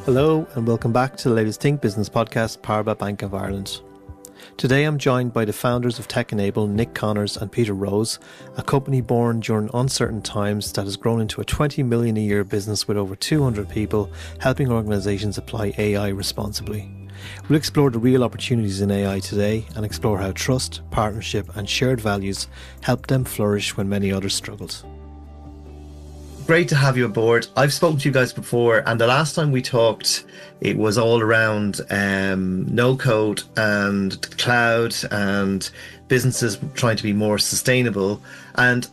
Hello and welcome back to the latest Think Business podcast powered by Bank of Ireland. Today I'm joined by the founders of TEKenable, Nick Connors and Peter Rose, a company born during uncertain times that has grown into a 20 million a year business with over 200 people helping organisations apply AI responsibly. We'll explore the real opportunities in AI today and explore how trust, partnership and shared values helped them flourish when many others struggled. Great to have you aboard. I've spoken to you guys before, and the last time we talked, it was all around no code and cloud and businesses trying to be more sustainable. And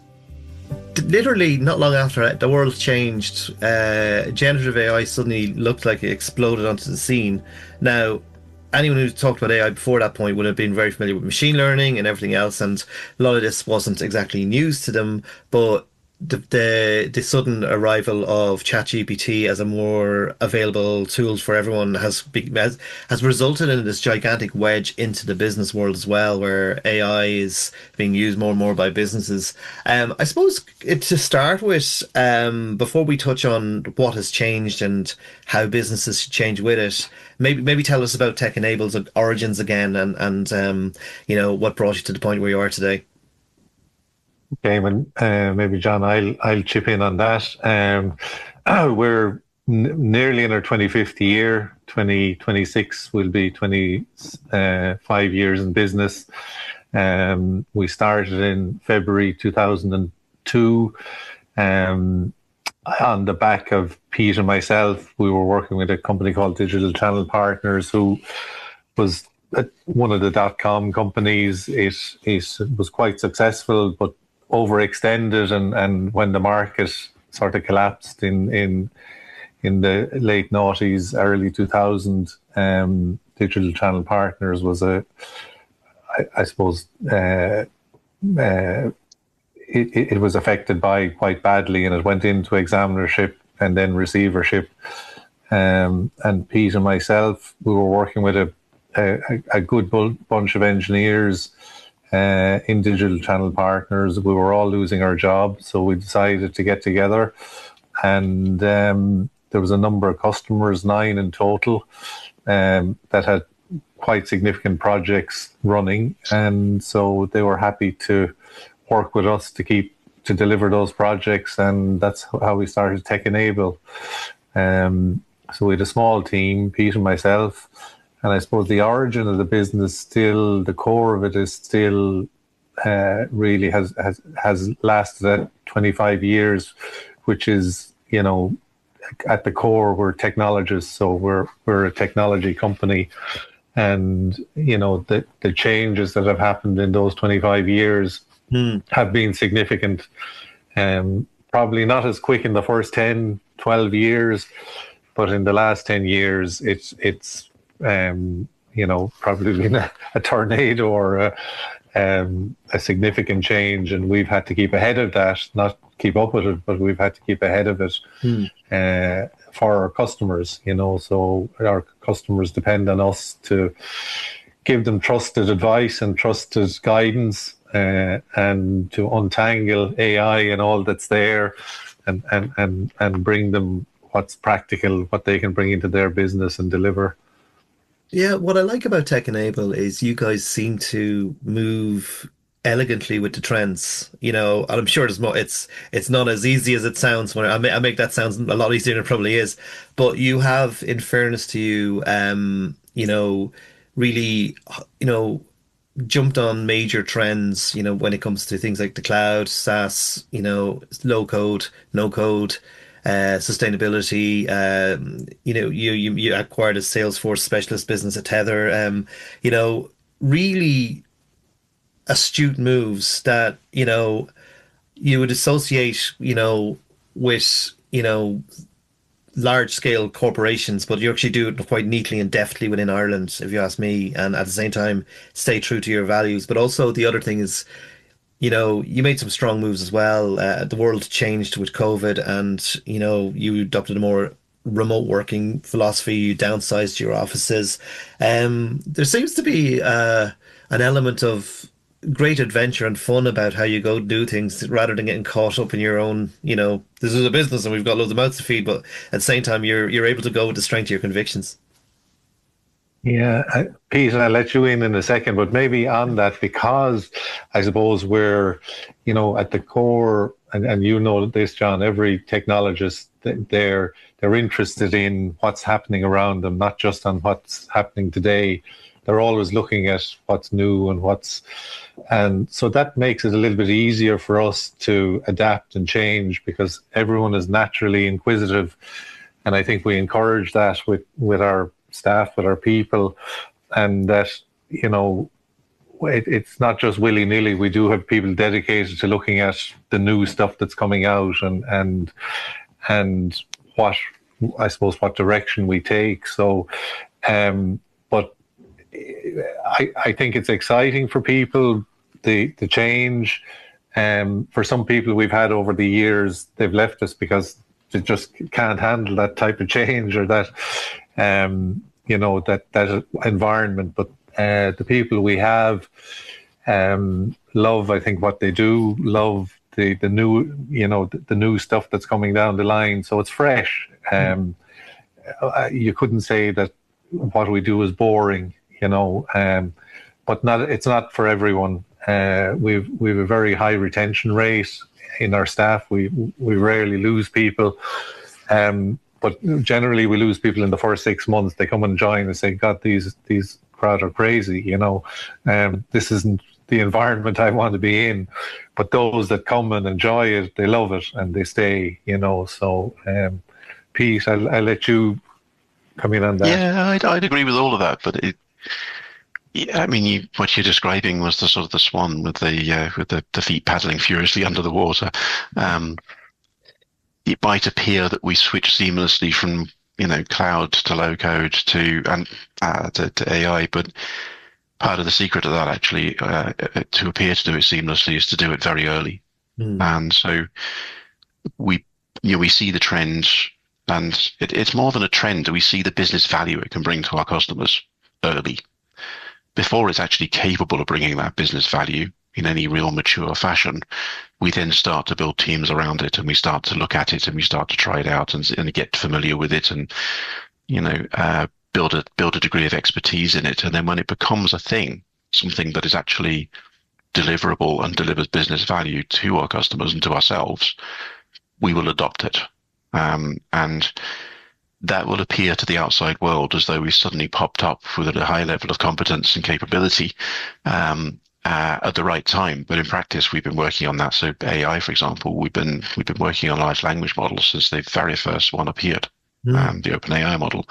literally not long after that, the world changed. Generative AI suddenly looked like it exploded onto the scene. Now, anyone who talked about AI before that point would have been very familiar with machine learning and everything else, and a lot of this wasn't exactly news to them, but the sudden arrival of ChatGPT as a more available tool for everyone has resulted in this gigantic wedge into the business world as well, where AI is being used more and more by businesses. I suppose to start with, before we touch on what has changed and how businesses should change with it, maybe tell us about TEKenable's origins again, and what brought you to the point where you are today. Okay, maybe John, I'll chip in on that. We're nearly in our 25th year. 2026 will be 25 years in business. We started in February 2002. On the back of Pete and myself, we were working with a company called Digital Channel Partners, who was one of the .com companies. It was quite successful, but overextended, and when the market sort of collapsed in the late noughties, early 2000s, Digital Channel Partners was it was affected by quite badly, and it went into examinership and then receivership. And Pete and myself, we were working with a good bunch of engineers in Digital Channel Partners. We were all losing our jobs, so we decided to get together, and there was a number of customers, 9 in total, that had quite significant projects running, and so they were happy to work with us to deliver those projects, and that's how we started TEKenable. So we had a small team, Pete and myself. And I suppose the origin of the business, still the core of it is still really has lasted at 25 years, which is, at the core, we're technologists, so we're a technology company, and the changes that have happened in those 25 years have been significant. Probably not as quick in the first 10, 12 years, but in the last 10 years, it's probably been a tornado or a significant change, and we've had to keep ahead of that, not keep up with it, but we've had to keep ahead of it for our customers, so our customers depend on us to give them trusted advice and trusted guidance, and to untangle AI and all that's there, and bring them what's practical, what they can bring into their business and deliver. Yeah, what I like about TEKenable is you guys seem to move elegantly with the trends, and I'm sure there's more. It's not as easy as it sounds. When I make that sound a lot easier than it probably is, but you have, in fairness to you, really, jumped on major trends, when it comes to things like the cloud, SaaS, low code, no code. Sustainability, you acquired a Salesforce specialist business at Tether, really astute moves that, you would associate, with, large scale corporations, but you actually do it quite neatly and deftly within Ireland, if you ask me, and at the same time, stay true to your values. But also the other thing is, you made some strong moves as well. The world changed with COVID, and, you adopted a more remote working philosophy. You downsized your offices. There seems to be an element of great adventure and fun about how you go do things rather than getting caught up in your own, this is a business and we've got loads of mouths to feed, but at the same time you're able to go with the strength of your convictions. Yeah, Pete, and I'll let you in a second, but maybe on that, because I suppose we're, at the core, and you know this, John, every technologist, they're interested in what's happening around them, not just on what's happening today. They're always looking at what's new and so that makes it a little bit easier for us to adapt and change because everyone is naturally inquisitive. And I think we encourage that with our staff, with our people, and that, it's not just willy-nilly. We do have people dedicated to looking at the new stuff that's coming out and what, I suppose, what direction we take. So, but I think it's exciting for people, the change. For some people we've had over the years, they've left us because they just can't handle that type of change or that, that environment. But the people we have love, I think, what they do, love the new, the new stuff that's coming down the line. So it's fresh. You couldn't say that what we do is boring, but it's not for everyone. We've a very high retention rate in our staff. We rarely lose people. But generally we lose people in the first 6 months. They come and join and say, God, these crowd are crazy, this isn't the environment I want to be in. But those that come and enjoy it, they love it and they stay, So, Pete, I'll let you come in on that. Yeah, I'd agree with all of that, but yeah, I mean, what you're describing was the sort of the swan with the feet paddling furiously under the water. It might appear that we switch seamlessly from cloud to low code to AI, but part of the secret of that actually to appear to do it seamlessly is to do it very early. And so we see the trends, and it's more than a trend. We see the business value it can bring to our customers early, before it's actually capable of bringing that business value in any real mature fashion. We then start to build teams around it, and we start to look at it, and we start to try it out and get familiar with it, and build a degree of expertise in it. And then when it becomes a thing, something that is actually deliverable and delivers business value to our customers and to ourselves, we will adopt it. And that will appear to the outside world as though we suddenly popped up with a high level of competence and capability at the right time. But in practice, we've been working on that. So AI, for example, we've been working on large language models since the very first one appeared, the OpenAI model.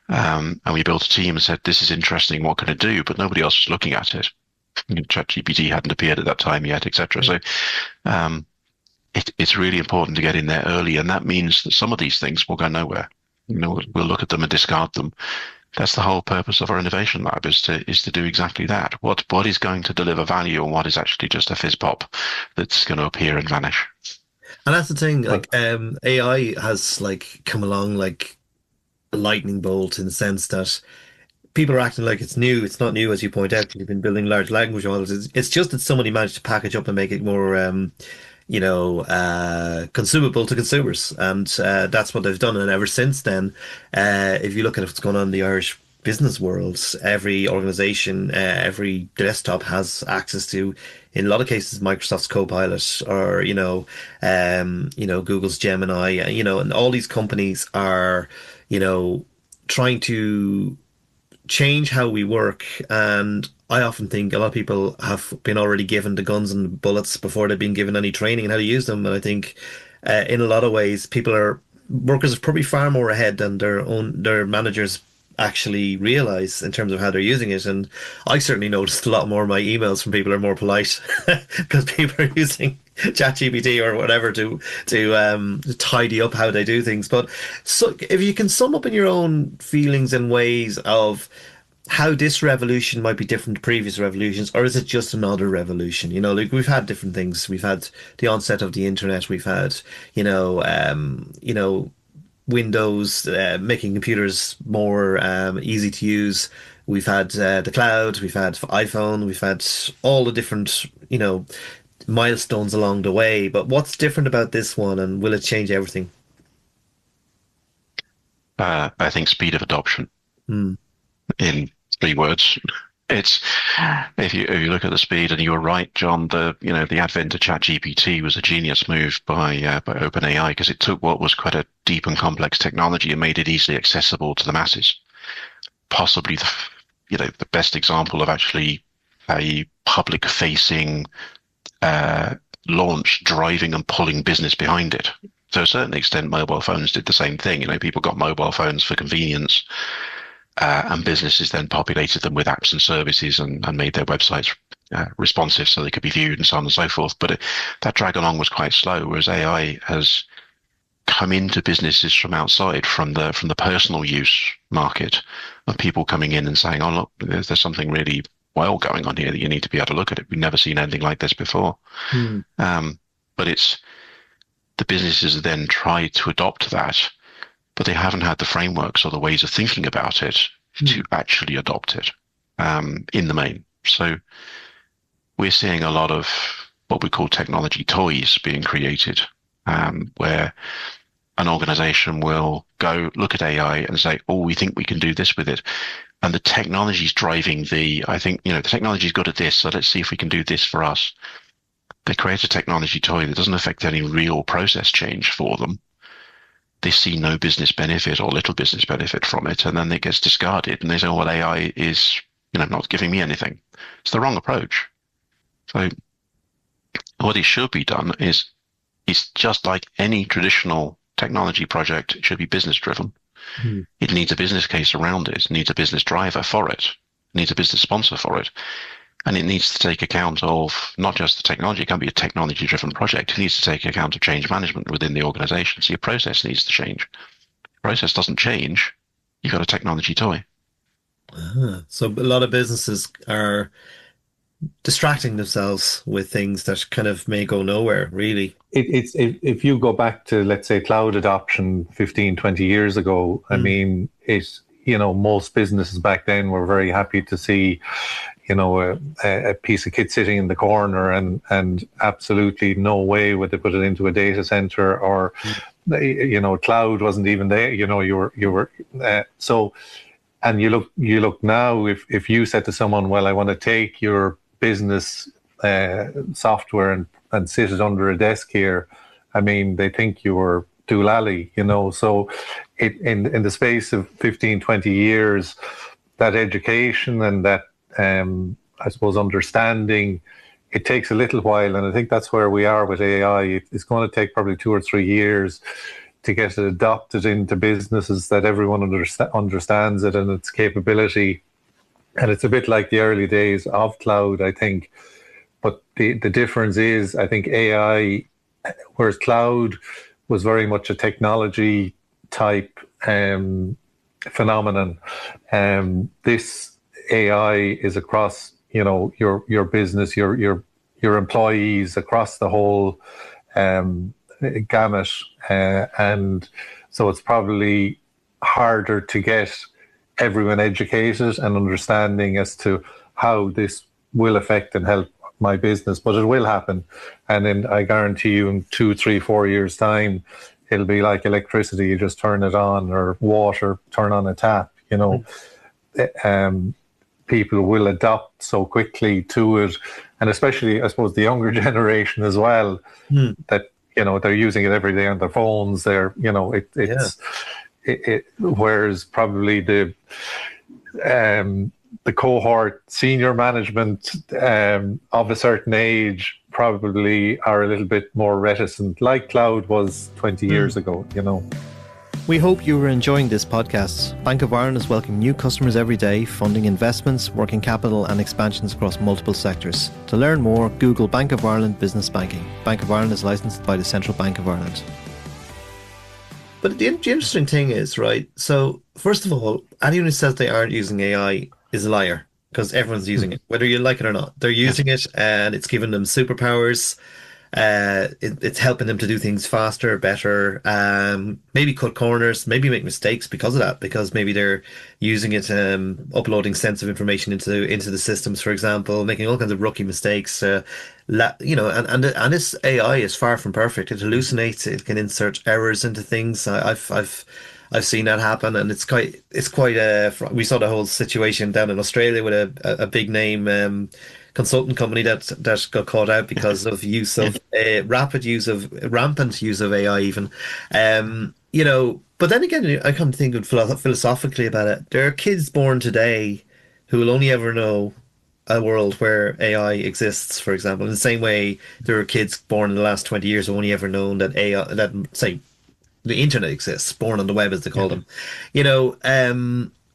And we built a team and said, this is interesting, what can it do? But nobody else was looking at it. ChatGPT hadn't appeared at that time yet, etc. So it's really important to get in there early. And that means that some of these things will go nowhere. We'll look at them and discard them. That's the whole purpose of our innovation lab, is to do exactly that. What is going to deliver value, and what is actually just a fizz pop that's going to appear and vanish. And that's the thing, like AI has come along like a lightning bolt, in the sense that people are acting like it's new. It's not new, as you point out. You've been building large language models. It's just that somebody managed to package up and make it more consumable to consumers. And that's what they've done. And ever since then, if you look at what's going on in the Irish business world, every organization, every desktop has access to, in a lot of cases, Microsoft's Copilot, or, Google's Gemini, and all these companies are, trying to change how we work. And I often think a lot of people have been already given the guns and bullets before they've been given any training on how to use them. And I think in a lot of ways, workers are probably far more ahead than their managers actually realize in terms of how they're using it. And I certainly noticed a lot more of my emails from people are more polite because people are using ChatGPT or whatever to tidy up how they do things. But so if you can sum up in your own feelings and ways of how this revolution might be different to previous revolutions, or is it just another revolution? We've had different things. We've had the onset of the internet. We've had, Windows making computers more easy to use. We've had the cloud, we've had iPhone, we've had all the different, milestones along the way. But what's different about this one, and will it change everything? I think speed of adoption Hmm. in 3 words. It's if you look at the speed, and you were right, John. The advent of ChatGPT was a genius move by OpenAI, because it took what was quite a deep and complex technology and made it easily accessible to the masses. Possibly the best example of actually a public facing launch driving and pulling business behind it. To a certain extent, mobile phones did the same thing. People got mobile phones for convenience, and businesses then populated them with apps and services, and made their websites responsive so they could be viewed, and so on and so forth. But that drag along was quite slow, whereas AI has come into businesses from outside, from the personal use market, of people coming in and saying, "Oh, look, there's something really well going on here that you need to be able to look at it. We've never seen anything like this before." Hmm. But it's the businesses then try to adopt that, but they haven't had the frameworks or the ways of thinking about it to actually adopt it in the main. So we're seeing a lot of what we call technology toys being created, where an organization will go look at AI and say, "Oh, we think we can do this with it." And the technology is driving I think, the technology's good at this, so let's see if we can do this for us. They create a technology toy that doesn't affect any real process change for them. They see no business benefit or little business benefit from it, and then it gets discarded, and they say, "Oh, well, AI is, not giving me anything." It's the wrong approach. So what it should be done is, it's just like any traditional technology project. It should be business driven. Hmm. It needs a business case around it. It needs a business driver for it. It needs a business sponsor for it. And it needs to take account of not just the technology. It can't be a technology-driven project. It needs to take account of change management within the organization. So your process needs to change. Process doesn't change, you've got a technology toy. So a lot of businesses are distracting themselves with things that kind of may go nowhere, really. If you go back to, let's say, cloud adoption 15, 20 years ago, I mean, most businesses back then were very happy to see, a piece of kit sitting in the corner, and absolutely no way would they put it into a data center, or, cloud wasn't even there. You were so. And you look now. If you said to someone, "Well, I want to take your business software and sit it under a desk here," I mean, they think you were doolally, So in the space of 15, 20 years, that education and that, I suppose, understanding, it takes a little while. And I think that's where we are with AI. It's going to take probably 2 or 3 years to get it adopted into businesses, that everyone understands it and its capability. And it's a bit like the early days of cloud, I think. But the difference is, I think AI, whereas cloud was very much a technology type phenomenon, this AI is across, your business, your employees, across the whole gamut, and so it's probably harder to get everyone educated and understanding as to how this will affect and help my business, but it will happen. And then I guarantee you, in 2, 3, 4 years' time, it'll be like electricity. You just turn it on, or water, turn on a tap. People will adapt so quickly to it, and especially, I suppose, the younger generation as well, that they're using it every day on their phones. Whereas probably the cohort, senior management of a certain age, probably are a little bit more reticent, like cloud was 20 years ago. We hope you are enjoying this podcast. Bank of Ireland is welcoming new customers every day, funding investments, working capital and expansions across multiple sectors. To learn more, Google Bank of Ireland Business Banking. Bank of Ireland is licensed by the Central Bank of Ireland. But the interesting thing is, right, so first of all, anyone who says they aren't using AI is a liar, because everyone's using it, whether you like it or not. They're using it, and it's giving them superpowers. It's helping them to do things faster, better, maybe cut corners, maybe make mistakes because of that, because maybe they're using it, uploading sensitive information into the systems, for example, making all kinds of rookie mistakes. And this AI is far from perfect. It hallucinates. It can insert errors into things. I've seen that happen, and we saw the whole situation down in Australia with a big name consultant company that got caught out because of use of rampant use of AI even. But then again, I come to think of philosophically about it. There are kids born today who will only ever know a world where AI exists, for example. In the same way, there are kids born in the last 20 years who only ever known that say, the internet exists, born on the web, as they call them.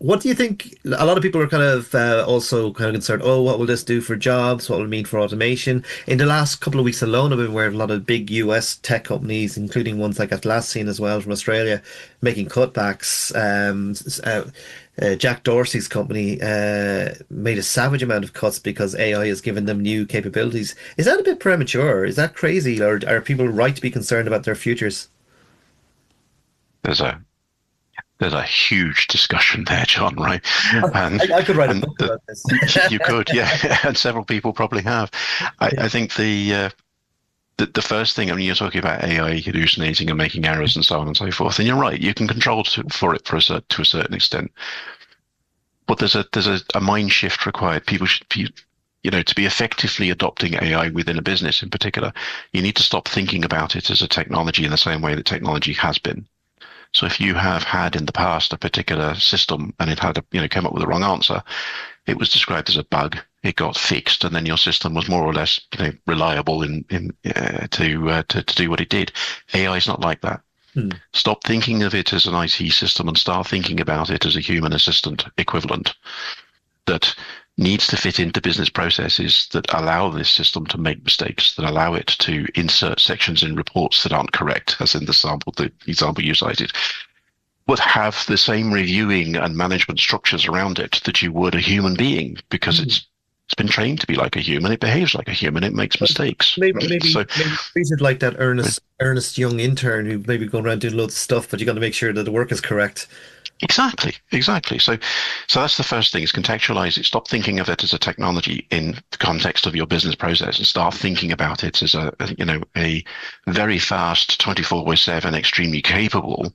What do you think? A lot of people are kind of also kind of concerned. Oh, what will this do for jobs? What will it mean for automation? In the last couple of weeks alone, I've been aware of a lot of big US tech companies, including ones like Atlassian as well from Australia, making cutbacks. Jack Dorsey's company made a savage amount of cuts because AI has given them new capabilities. Is that a bit premature? Is that crazy? Or are people right to be concerned about their futures? There's a there's a huge discussion there, John, right? And, I could write a book about this. You could, yeah, and several people probably have. I think the first thing, I mean, you're talking about AI hallucinating and making errors and so on and so forth, and you're right, you can control for it to a certain extent, but there's a mind shift required. People should be, to be effectively adopting AI within a business in particular, you need to stop thinking about it as a technology in the same way that technology has been. So if you have had in the past a particular system and it had came up with the wrong answer, it was described as a bug. It got fixed, and then your system was more or less reliable to do what it did. AI is not like that. Stop thinking of it as an IT system and start thinking about it as a human assistant equivalent that needs to fit into business processes that allow this system to make mistakes, that allow it to insert sections in reports that aren't correct, as in the example you cited, but have the same reviewing and management structures around it that you would a human being, because it's been trained to be like a human. It behaves like a human. It makes mistakes. Maybe treat it like that earnest young intern who maybe going around doing loads of stuff, but you got to make sure that the work is correct. Exactly. So that's the first thing, is contextualize it. Stop thinking of it as a technology in the context of your business process, and start thinking about it as a very fast, 24/7, extremely capable,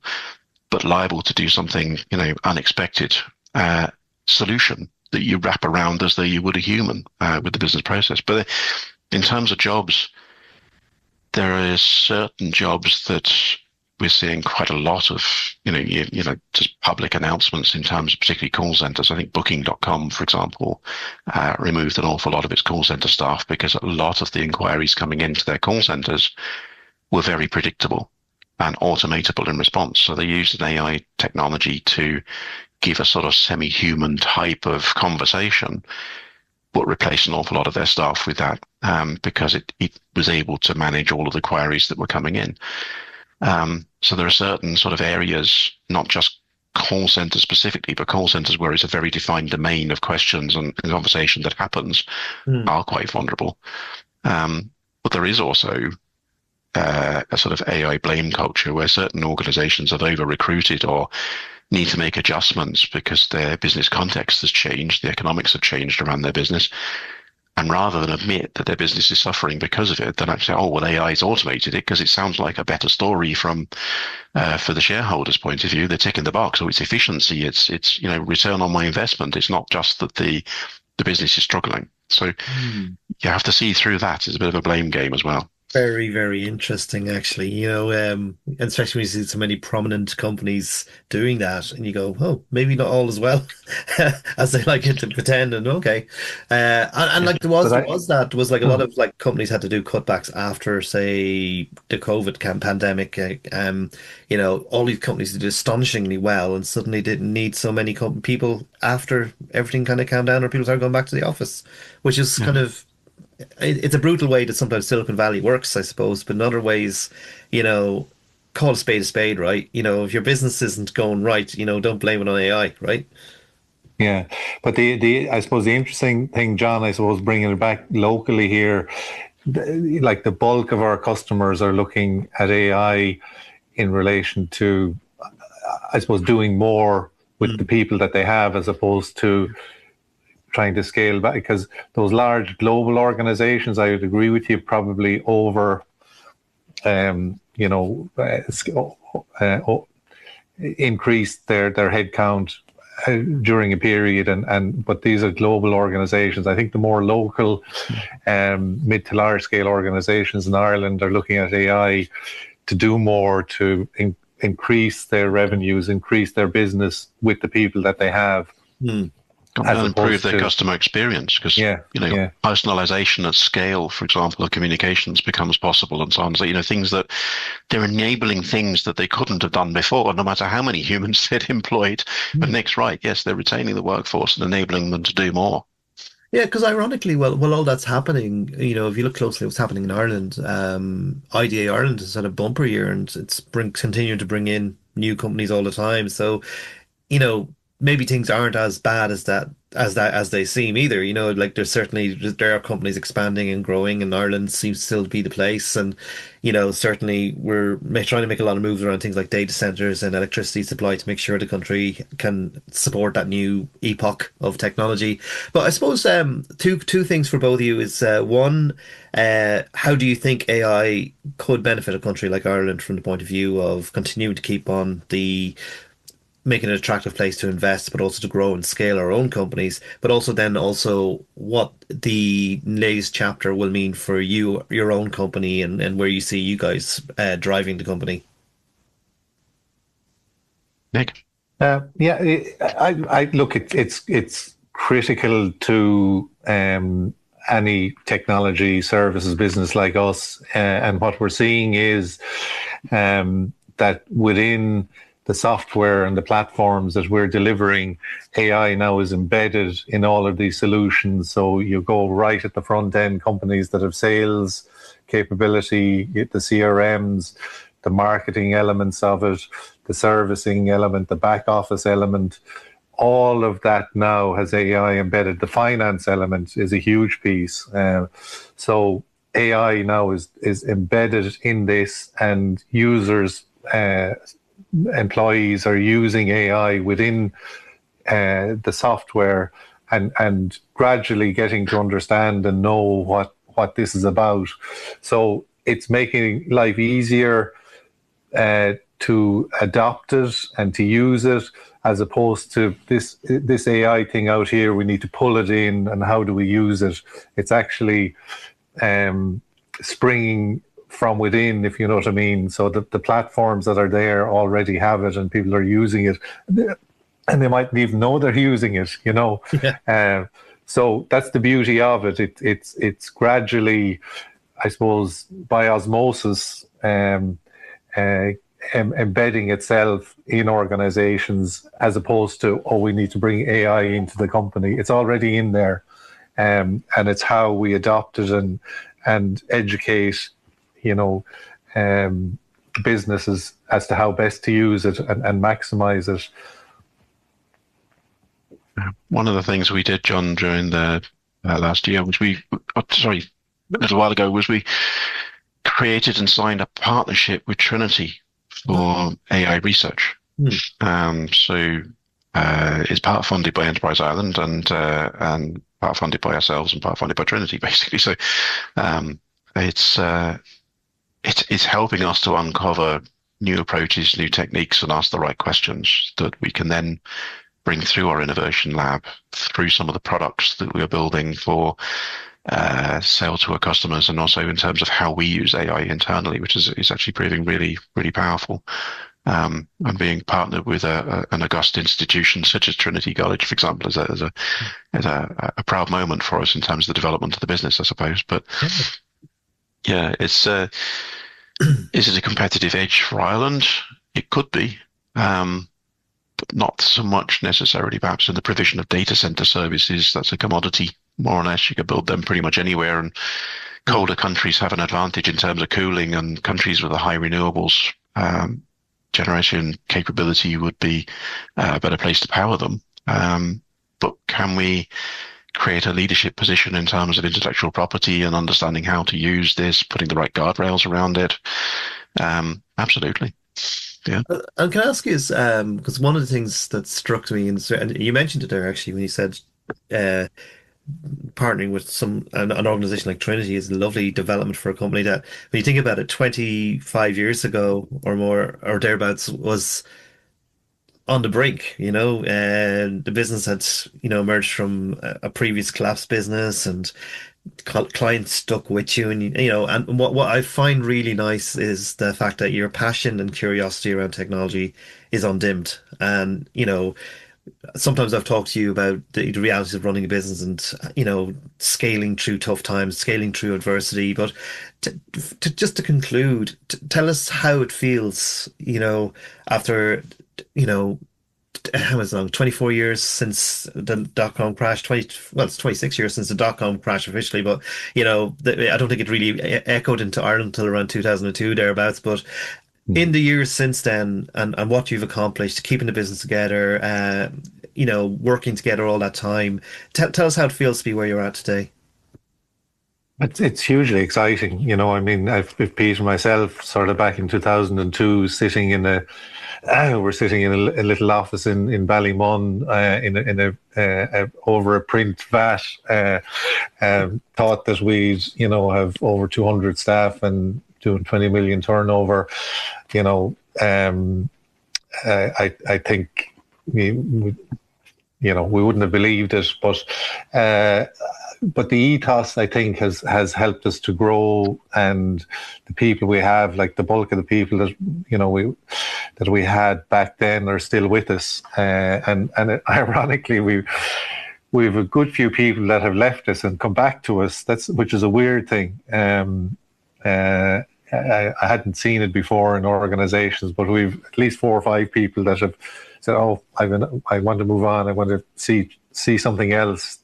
but liable to do something, unexpected solution that you wrap around as though you would a human with the business process. But in terms of jobs, there are certain jobs that we're seeing quite a lot of, just public announcements in terms of particularly call centers. I think Booking.com, for example, removed an awful lot of its call center staff because a lot of the inquiries coming into their call centers were very predictable and automatable in response. So they used an AI technology to give a sort of semi-human type of conversation, but replace an awful lot of their staff with that because it was able to manage all of the queries that were coming in. So there are certain sort of areas, not just call centers specifically, but call centers where it's a very defined domain of questions and conversation that happens are quite vulnerable. But there is also a sort of AI blame culture where certain organizations have over-recruited or need to make adjustments because their business context has changed, the economics have changed around their business. And rather than admit that their business is suffering because of it, then actually, oh, well, AI has automated it because it sounds like a better story for the shareholders' point of view. They're ticking the box. So it's efficiency, it's return on my investment. It's not just that the business is struggling. So you have to see through that. It's a bit of a blame game as well. Very, very interesting, actually. Especially when you see so many prominent companies doing that, and you go, "Oh, maybe not all as well as they like it to pretend." And okay, and like there was like a lot of like companies had to do cutbacks after, say, the COVID pandemic. All these companies did astonishingly well, and suddenly didn't need so many people after everything kind of calmed down, or people started going back to the office, which is kind of. It's a brutal way that sometimes Silicon Valley works, I suppose, but in other ways, call a spade, right? If your business isn't going right, don't blame it on AI, right? Yeah, but I suppose the interesting thing, John, I suppose bringing it back locally here, like the bulk of our customers are looking at AI in relation to, I suppose, doing more with the people that they have, as opposed to trying to scale back. Because those large global organizations, I would agree with you, probably over, increased their headcount during a period, but these are global organizations. I think the more local, mid to large scale organizations in Ireland are looking at AI to do more to increase their revenues, increase their business with the people that they have. And improve their customer experience, because personalization at scale, for example, of communications becomes possible, and so on. So things that they're enabling things that they couldn't have done before, no matter how many humans they'd employed. But Nick's right, yes, they're retaining the workforce and enabling them to do more. Yeah, because ironically, well, all that's happening, if you look closely at what's happening in Ireland, IDA Ireland has had a bumper year, and it's continuing to bring in new companies all the time. So, maybe things aren't as bad as they seem either. Like there are companies expanding and growing, and Ireland seems still to be the place. And certainly we're trying to make a lot of moves around things like data centers and electricity supply to make sure the country can support that new epoch of technology. But I suppose two things for both of you is one, how do you think AI could benefit a country like Ireland from the point of view of continuing to keep on making it an attractive place to invest, but also to grow and scale our own companies, but also what the latest chapter will mean for your own company, and where you see you guys driving the company? Nick? I look, it's critical to any technology services business like us, and what we're seeing is that within the software and the platforms that we're delivering, AI now is embedded in all of these solutions. So you go right at the front end, companies that have sales capability, the CRMs, the marketing elements of it, the servicing element, the back office element, all of that now has AI embedded. The finance element is a huge piece. So AI now is embedded in this, and users, employees are using AI within the software, and gradually getting to understand and know what this is about. So it's making life easier to adopt it and to use it, as opposed to this AI thing out here. We need to pull it in, and how do we use it? It's actually springing from within, if you know what I mean. So the platforms that are there already have it, and people are using it, and they mightn't even know they're using it, Yeah. So that's the beauty of it. It's gradually, I suppose, by osmosis, embedding itself in organizations, as opposed to, we need to bring AI into the company. It's already in there, and it's how we adopt it and educate businesses as to how best to use it and maximize it. One of the things we did, John, during the last year, which a little while ago, was we created and signed a partnership with Trinity for AI research. So it's part funded by Enterprise Ireland, and part funded by ourselves, and part funded by Trinity, basically. So it's helping us to uncover new approaches, new techniques, and ask the right questions that we can then bring through our innovation lab, through some of the products that we are building for sale to our customers, and also in terms of how we use AI internally, which is actually proving really, really powerful. And being partnered with an august institution such as Trinity College, for example, is a proud moment for us in terms of the development of the business, I suppose. But yeah, is it a competitive edge for Ireland? It could be, but not so much necessarily perhaps in the provision of data center services. That's a commodity, more or less. You can build them pretty much anywhere, and colder countries have an advantage in terms of cooling, and countries with a high renewables generation capability would be a better place to power them. But can we create a leadership position in terms of intellectual property and understanding how to use this, putting the right guardrails around it. Absolutely. Yeah. And can I ask you, because one of the things that struck me, and you mentioned it there actually when you said uh, partnering with an organization like Trinity is a lovely development for a company that, when you think about it, 25 years ago or more or thereabouts, was on the brink, and the business had, emerged from a previous collapsed business, and clients stuck with you, and and what I find really nice is the fact that your passion and curiosity around technology is undimmed. And sometimes I've talked to you about the realities of running a business and scaling through tough times, scaling through adversity. But just to conclude, tell us how it feels, after how long? 24 years since the dot-com crash. It's 26 years since the dot-com crash officially, but I don't think it really echoed into Ireland until around 2002 thereabouts. But in the years since then, and what you've accomplished, keeping the business together, working together all that time, tell us how it feels to be where you're at today. It's hugely exciting. I mean, I've Pete and myself sort of back in 2002 sitting in we're sitting in a little office in Ballymun over a print vat. Thought that we'd have over 200 staff and doing 20 million turnover. I think we wouldn't have believed it, but the ethos, I think, has helped us to grow, and the people we have, like the bulk of the people that we had back then, are still with us. And ironically, we've a good few people that have left us and come back to us. Which is a weird thing. I hadn't seen it before in organizations, but we've at least 4 or 5 people that have said, "Oh, I want to move on. I want to see something else."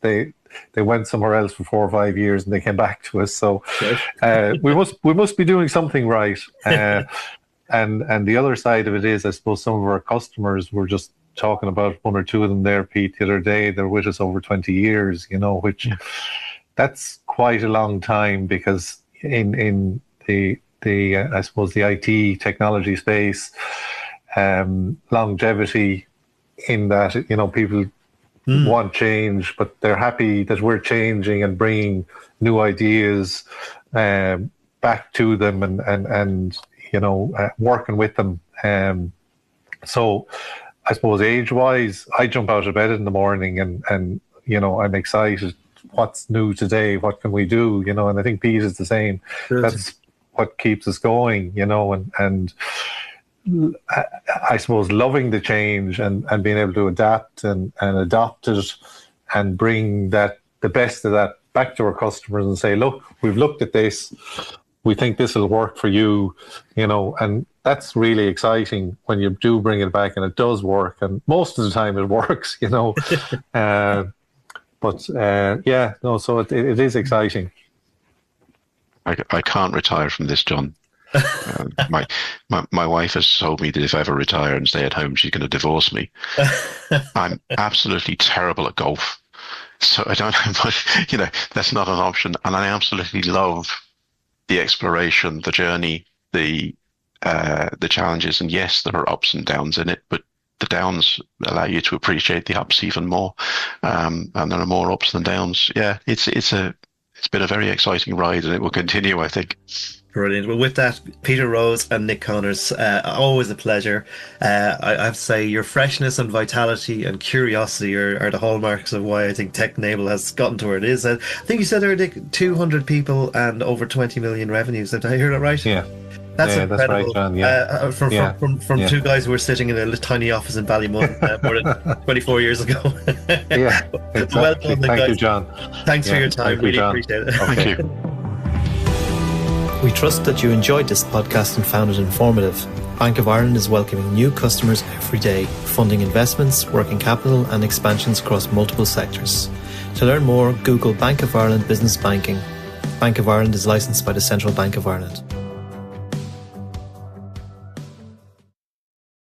They went somewhere else for 4 or 5 years and they came back to us. So we must be doing something right. And the other side of it is, I suppose, some of our customers, were just talking about one or two of them there, Pete, the other day. They're with us over 20 years, which that's quite a long time, because in the I suppose the IT technology space, longevity in that, people want change, but they're happy that we're changing and bringing new ideas back to them and working with them. So I suppose age-wise, I jump out of bed in the morning and I'm excited. What's new today? What can we do? And I think Pete is the same. That's what keeps us going, and I suppose loving the change and being able to adapt and adopt it and bring the best of that back to our customers and say, look, we've looked at this, we think this will work for you, and that's really exciting when you do bring it back and it does work, and most of the time it works, So it is exciting. I can't retire from this, John. My wife has told me that if I ever retire and stay at home, she's going to divorce me. I'm absolutely terrible at golf, so I don't have much, that's not an option. And I absolutely love the exploration, the journey, the challenges. And yes, there are ups and downs in it, but the downs allow you to appreciate the ups even more. And there are more ups than downs. Yeah, it's been a very exciting ride, and it will continue, I think. Brilliant. Well, with that, Peter Rose and Nick Connors, always a pleasure. I have to say, your freshness and vitality and curiosity are the hallmarks of why I think TEKenable has gotten to where it is. I think you said there, Nick, 200 people and over 20 million revenues. Did I hear that right? Yeah. That's incredible. That's right, John. From two guys who were sitting in a tiny office in Ballymun more than 24 years ago. Yeah, exactly. Well done, Thank you, John. Thanks for your time. Really appreciate it. Thank you. We trust that you enjoyed this podcast and found it informative. Bank of Ireland is welcoming new customers every day, funding investments, working capital and expansions across multiple sectors. To learn more, Google Bank of Ireland Business Banking. Bank of Ireland is licensed by the Central Bank of Ireland.